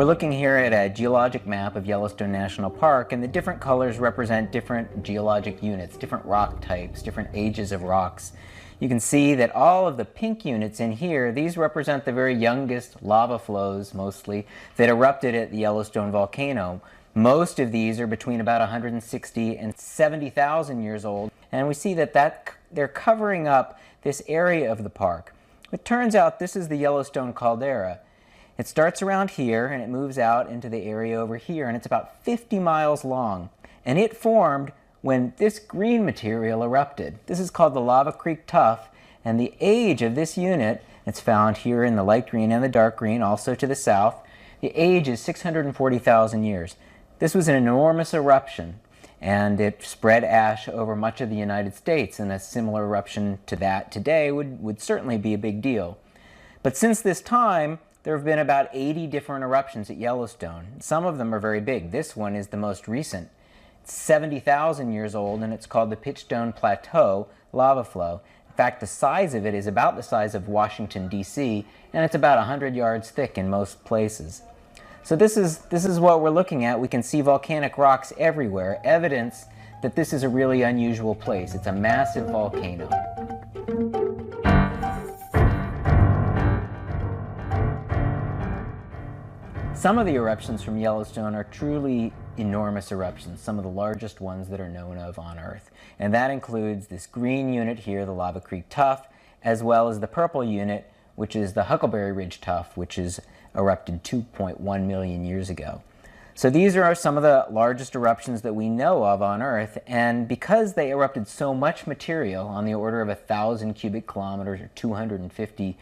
We're looking here at a geologic map of Yellowstone National Park, and the different colors represent different geologic units, different rock types, different ages of rocks. You can see that all of the pink units in here, these represent the very youngest lava flows, mostly, that erupted at the Yellowstone volcano. Most of these are between about 160 and 70,000 years old, and we see that they're covering up this area of the park. It turns out this is the Yellowstone caldera. It starts around here and it moves out into the area over here, and it's about 50 miles long. And it formed when this green material erupted. This is called the Lava Creek Tuff, and the age of this unit, it's found here in the light green and the dark green, also to the south. The age is 640,000 years. This was an enormous eruption, and it spread ash over much of the United States, and a similar eruption to that today would certainly be a big deal. But since this time, there have been about 80 different eruptions at Yellowstone. Some of them are very big. This one is the most recent. It's 70,000 years old, and it's called the Pitchstone Plateau lava flow. In fact, the size of it is about the size of Washington, D.C., and it's about 100 yards thick in most places. So this is what we're looking at. We can see volcanic rocks everywhere, evidence that this is a really unusual place. It's a massive volcano. Some of the eruptions from Yellowstone are truly enormous eruptions, some of the largest ones that are known of on Earth. And that includes this green unit here, the Lava Creek Tuff, as well as the purple unit, which is the Huckleberry Ridge Tuff, which is erupted 2.1 million years ago. So these are some of the largest eruptions that we know of on Earth, and because they erupted so much material, on the order of 1,000 cubic kilometers or 250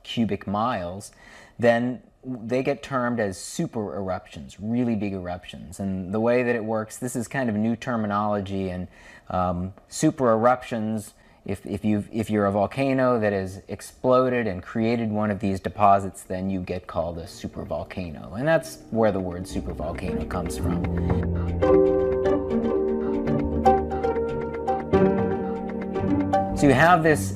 cubic miles, then they get termed as super eruptions, really big eruptions. And the way that it works, this is kind of new terminology, and super eruptions, if you're a volcano that has exploded and created one of these deposits, then you get called a supervolcano. And that's where the word supervolcano comes from. So you have this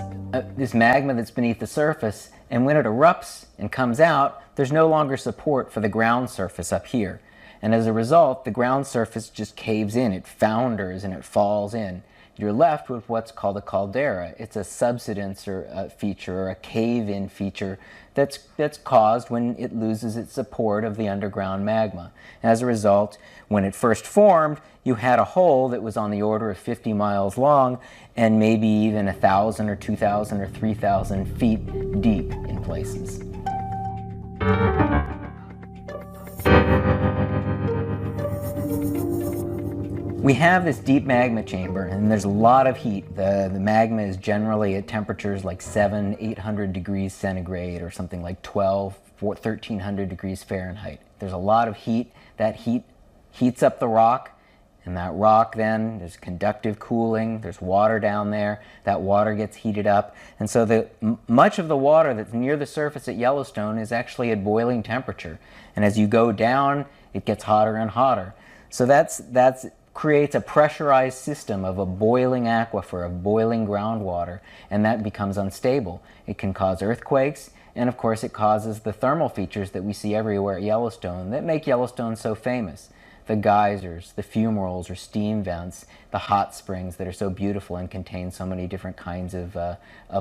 magma that's beneath the surface, and when it erupts and comes out, there's no longer support for the ground surface up here. And as a result, the ground surface just caves in, it founders and it falls in. You're left with what's called a caldera. It's a subsidence or a feature, or a cave-in feature that's caused when it loses its support of the underground magma. As a result, when it first formed, you had a hole that was on the order of 50 miles long and maybe even 1,000 or 2,000 or 3,000 feet deep in places. We have this deep magma chamber, and there's a lot of heat. The magma is generally at temperatures like 800 degrees centigrade, or something like 1,300 degrees Fahrenheit. There's a lot of heat. That heat heats up the rock, and that rock then, there's conductive cooling, there's water down there, that water gets heated up, and so much of the water that's near the surface at Yellowstone is actually at boiling temperature, and as you go down, it gets hotter and hotter. So that's creates a pressurized system of a boiling aquifer, of boiling groundwater, and that becomes unstable. It can cause earthquakes, and of course it causes the thermal features that we see everywhere at Yellowstone that make Yellowstone so famous. The geysers, the fumaroles or steam vents, the hot springs that are so beautiful and contain so many different kinds of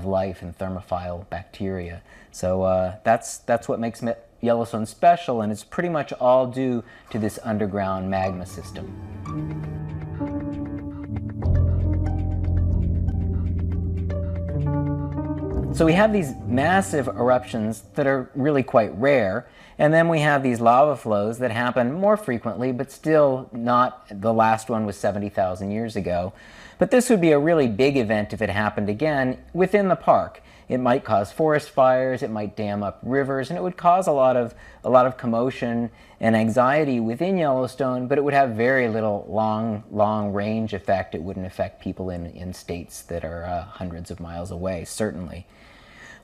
life and thermophile bacteria. So that's what makes Yellowstone special, and it's pretty much all due to this underground magma system. So we have these massive eruptions that are really quite rare, and then we have these lava flows that happen more frequently, but still not. The last one was 70,000 years ago. But this would be a really big event if it happened again within the park. It might cause forest fires, it might dam up rivers, and it would cause a lot of commotion and anxiety within Yellowstone, but it would have very little long range effect. It wouldn't affect people in states that are hundreds of miles away, certainly.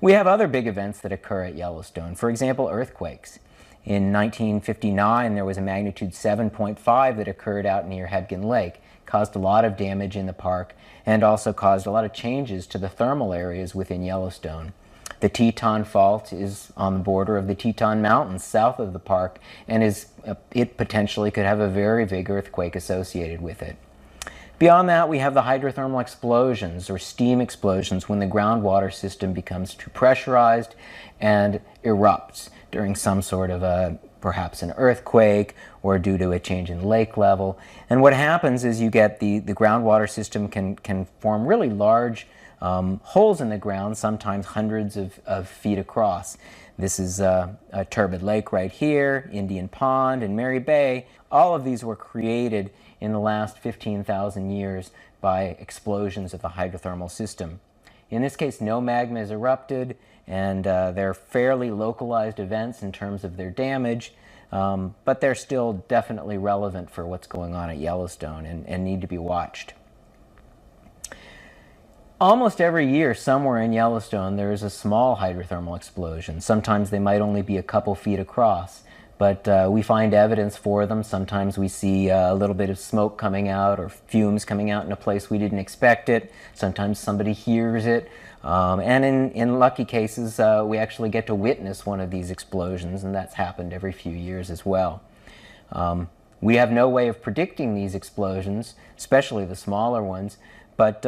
We have other big events that occur at Yellowstone. For example, earthquakes. In 1959, there was a magnitude 7.5 that occurred out near Hebgen Lake, caused a lot of damage in the park, and also caused a lot of changes to the thermal areas within Yellowstone. The Teton Fault is on the border of the Teton Mountains south of the park, and it potentially could have a very big earthquake associated with it. Beyond that, we have the hydrothermal explosions or steam explosions when the groundwater system becomes too pressurized and erupts during some sort of perhaps an earthquake or due to a change in lake level. And what happens is you get the groundwater system can form really large holes in the ground, sometimes hundreds of feet across. This is a turbid lake right here, Indian Pond, and Mary Bay. All of these were created in the last 15,000 years by explosions of the hydrothermal system. In this case, no magma is erupted, and they're fairly localized events in terms of their damage, but they're still definitely relevant for what's going on at Yellowstone and need to be watched. Almost every year, somewhere in Yellowstone, there is a small hydrothermal explosion. Sometimes they might only be a couple feet across, but we find evidence for them. Sometimes we see a little bit of smoke coming out or fumes coming out in a place we didn't expect it. Sometimes somebody hears it. And in lucky cases, we actually get to witness one of these explosions, and that's happened every few years as well. We have no way of predicting these explosions, especially the smaller ones, but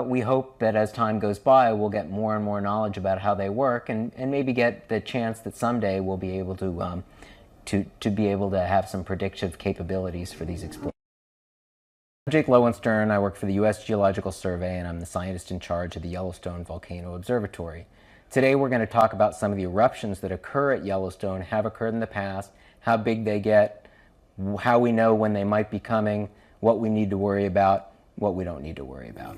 we hope that as time goes by, we'll get more and more knowledge about how they work, and maybe get the chance that someday we'll be able to be able to have some predictive capabilities for these explosions. I'm Jake Lowenstern. I work for the U.S. Geological Survey, and I'm the scientist in charge of the Yellowstone Volcano Observatory. Today we're going to talk about some of the eruptions that occur at Yellowstone, have occurred in the past, how big they get, how we know when they might be coming, what we need to worry about, what we don't need to worry about.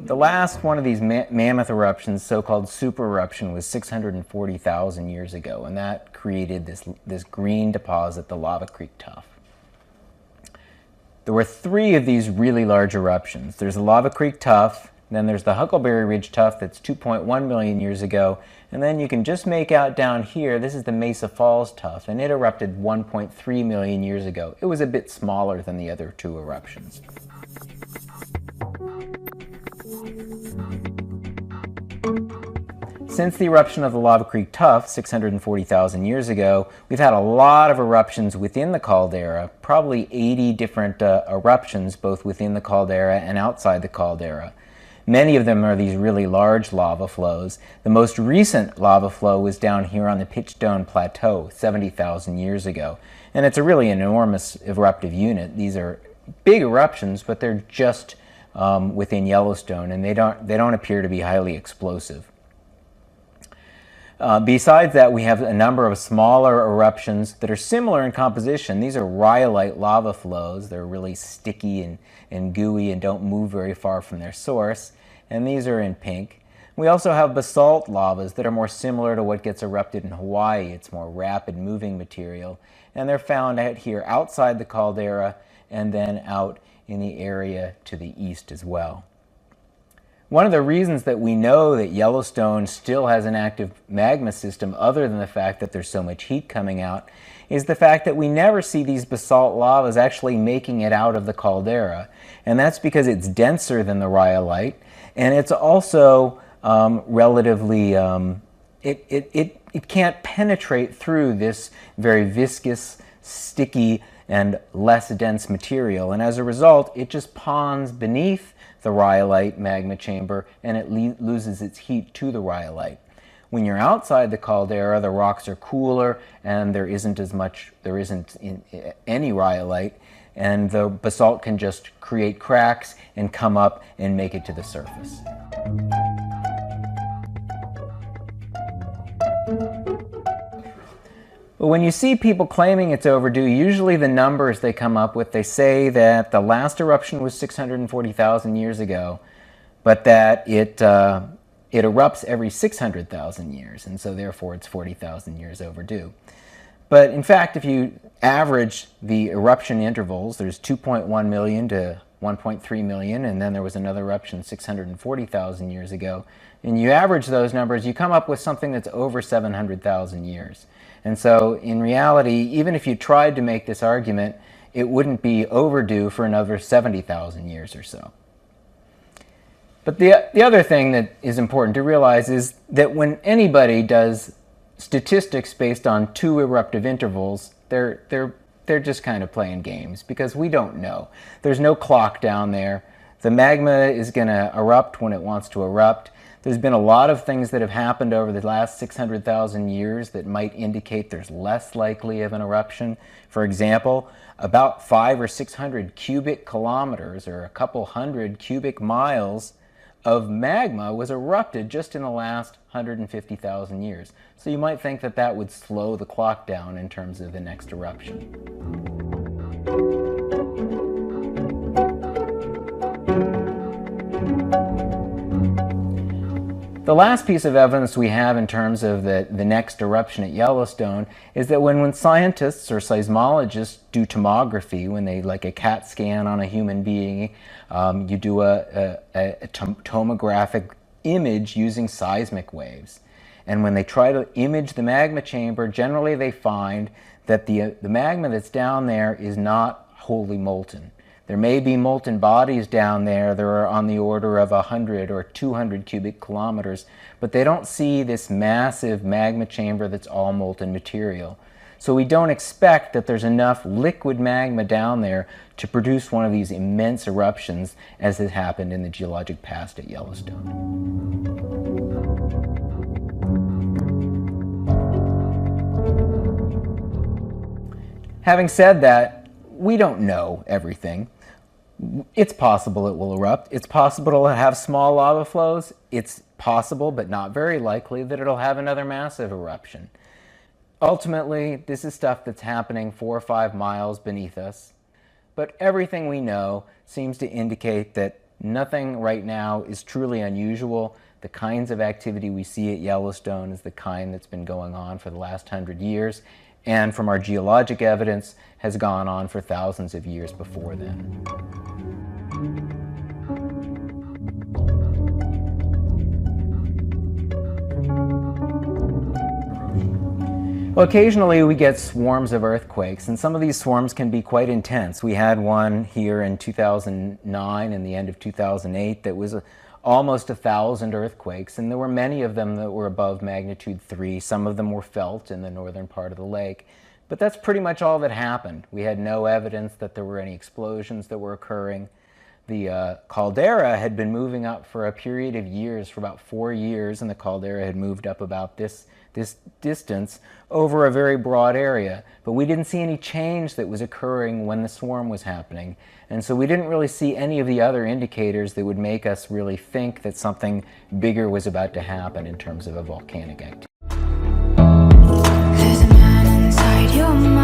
The last one of these mammoth eruptions, so-called super eruption, was 640,000 years ago, and that created this green deposit, the Lava Creek Tuff. There were three of these really large eruptions. There's the Lava Creek Tuff, then there's the Huckleberry Ridge Tuff that's 2.1 million years ago, and then you can just make out down here, this is the Mesa Falls Tuff, and it erupted 1.3 million years ago. It was a bit smaller than the other two eruptions. Since the eruption of the Lava Creek Tuff 640,000 years ago, we've had a lot of eruptions within the caldera, probably 80 different eruptions both within the caldera and outside the caldera. Many of them are these really large lava flows. The most recent lava flow was down here on the Pitchstone Plateau 70,000 years ago, and it's a really enormous eruptive unit. These are big eruptions, but they're just within Yellowstone, and they don't appear to be highly explosive. Besides that, we have a number of smaller eruptions that are similar in composition. These are rhyolite lava flows. They're really sticky and gooey and don't move very far from their source. And these are in pink. We also have basalt lavas that are more similar to what gets erupted in Hawaii. It's more rapid moving material. And they're found out here outside the caldera and then out in the area to the east as well. One of the reasons that we know that Yellowstone still has an active magma system, other than the fact that there's so much heat coming out, is the fact that we never see these basalt lavas actually making it out of the caldera. And that's because it's denser than the rhyolite, and it's also relatively, it can't penetrate through this very viscous, sticky, and less dense material. And as a result, it just ponds beneath the rhyolite magma chamber, and it loses its heat to the rhyolite. When you're outside the caldera, the rocks are cooler, and there isn't any rhyolite, and the basalt can just create cracks and come up and make it to the surface. But when you see people claiming it's overdue, usually the numbers they come up with, they say that the last eruption was 640,000 years ago, but that it erupts every 600,000 years, and so therefore it's 40,000 years overdue. But in fact, if you average the eruption intervals, there's 2.1 million to 1.3 million, and then there was another eruption 640,000 years ago, and you average those numbers, you come up with something that's over 700,000 years. And so in reality, even if you tried to make this argument, it wouldn't be overdue for another 70,000 years or so. But the other thing that is important to realize is that when anybody does statistics based on two eruptive intervals, they're just kind of playing games because we don't know. There's no clock down there. The magma is going to erupt when it wants to erupt. There's been a lot of things that have happened over the last 600,000 years that might indicate there's less likely of an eruption. For example, about 500 or 600 cubic kilometers, or a couple hundred cubic miles, of magma was erupted just in the last 150,000 years. So you might think that that would slow the clock down in terms of the next eruption. The last piece of evidence we have in terms of the next eruption at Yellowstone is that when scientists or seismologists do tomography, when they, like a CAT scan on a human being, you do a tomographic image using seismic waves. And when they try to image the magma chamber, generally they find that the magma that's down there is not wholly molten. There may be molten bodies down there that are on the order of 100 or 200 cubic kilometers, but they don't see this massive magma chamber that's all molten material. So we don't expect that there's enough liquid magma down there to produce one of these immense eruptions as has happened in the geologic past at Yellowstone. Having said that, we don't know everything. It's possible it will erupt. It's possible it'll have small lava flows. It's possible, but not very likely, that it'll have another massive eruption. Ultimately, this is stuff that's happening 4 or 5 miles beneath us. But everything we know seems to indicate that nothing right now is truly unusual. The kinds of activity we see at Yellowstone is the kind that's been going on for the last 100 years, and from our geologic evidence has gone on for thousands of years before then. Well, occasionally we get swarms of earthquakes, and some of these swarms can be quite intense. We had one here in 2009 and the end of 2008 that was almost 1,000 earthquakes, and there were many of them that were above magnitude 3. Some of them were felt in the northern part of the lake. But that's pretty much all that happened. We had no evidence that there were any explosions that were occurring. The caldera had been moving up for a period of years, for about 4 years, and the caldera had moved up about this distance over a very broad area. But we didn't see any change that was occurring when the swarm was happening. And so we didn't really see any of the other indicators that would make us really think that something bigger was about to happen in terms of a volcanic activity. There's a man inside your mind.